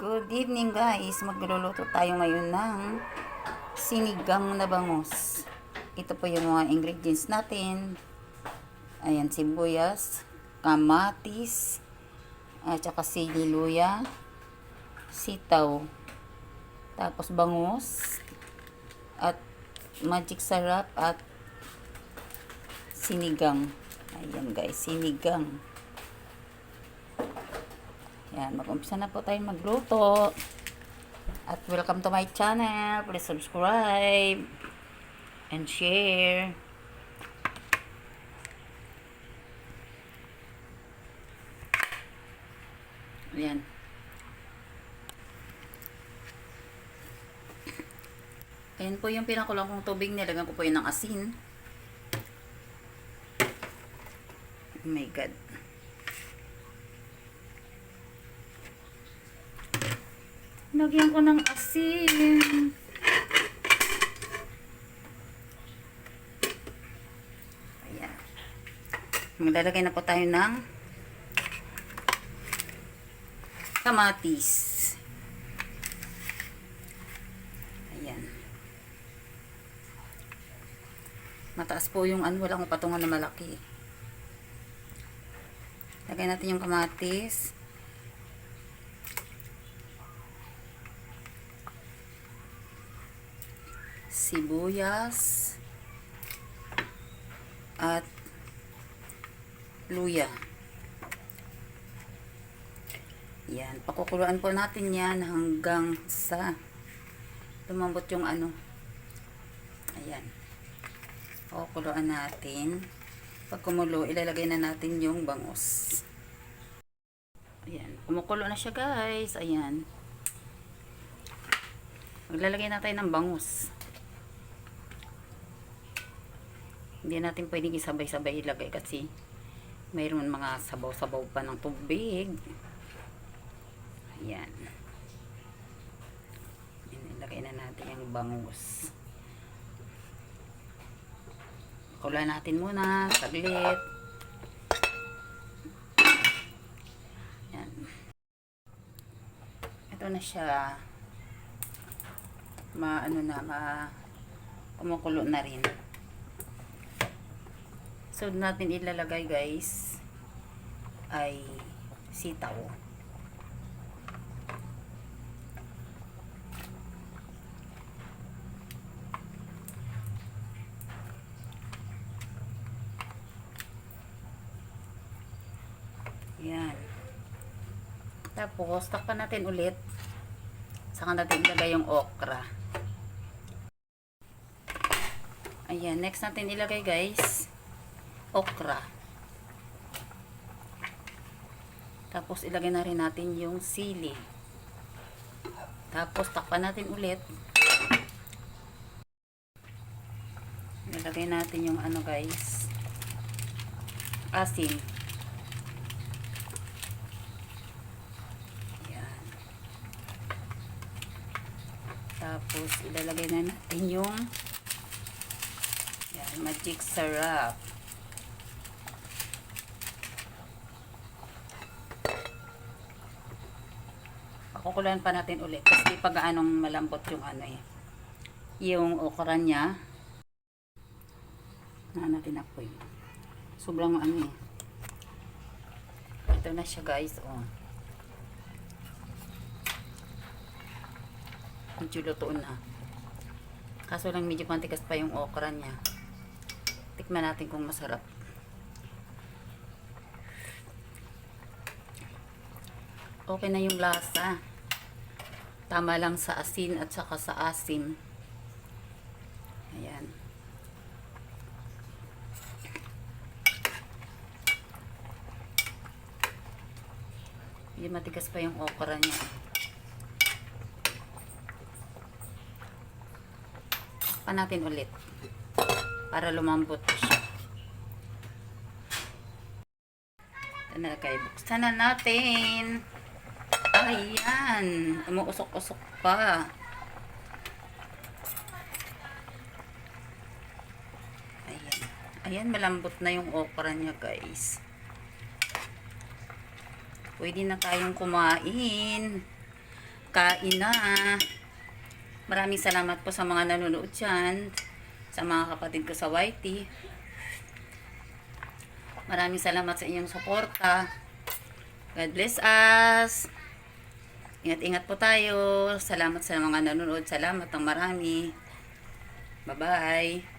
Good evening guys, magluluto tayo ngayon ng sinigang na bangus. Ito po yung mga ingredients natin. Ayan, sibuyas, kamatis, at saka sili, luya, sitaw, tapos bangus, at magic sarap at sinigang. Ayan guys, sinigang. Yan, mag-umpisa na po tayo magluto. At welcome to my channel. Please subscribe and share. Ayan. Ayan po yung pinakulang kong tubig. Nilagyan ko po yun ng asin. Oh my God. Lagyan ko ng asin. Ayan. Maglalagay na po tayo ng kamatis. Ayan. Mataas po yung wala akong patungan na malaki. Lagay natin yung kamatis. Sibuyas at luya. Yan, pakukuluan po natin yan hanggang sa lumambot yung Ayan. Pakukuluan natin. Pag kumulo, ilalagay na natin yung bangus. Ayan, kumukulo na siya guys. Ayan. Maglalagay na tayo ng bangus. Hindi natin pwedeng isabay-sabay ilagay kasi mayroon mga sabaw-sabaw pa ng tubig. Ayan. Ilagay na natin yung bangus. Kulaan natin muna, saglit. Ayan. Ito na siya. Kumukulo na rin. So, natin ilalagay guys ay sitaw. Yan. Tapos, takpan natin ulit. Saka natin ilagay yung okra. Ayan. Next natin ilagay guys okra. Tapos ilagay na rin natin yung sili. Tapos takpan natin ulit. Ilagay natin yung guys, asin. Ayan. Tapos ilalagay na natin yung magic sarap. Kukulan pa natin ulit kasi pag malambot yung yung okra niya. Natin apoy. Sobrang Ito na siya guys, medyo lutoon na. Kaso lang medyo mantigas pa yung okra niya. Tikman natin kung masarap. Okay na yung lasa. Tama lang sa asin at saka sa asim. Ayan. Hindi matigas pa yung okra niya. Takpan natin ulit para lumambot siya. Ito na guys. Buksan na natin. Ayan, umuusok-usok pa. Ayan. Ayan, malambot na yung okra niya, guys. Pwede na tayong kumain. Kain na. Maraming salamat po sa mga nanonood dyan. Sa mga kapatid ko sa YT. Maraming salamat sa inyong suporta. God bless us. Ingat-ingat po tayo. Salamat sa mga nanonood. Salamat ng marami. Bye-bye.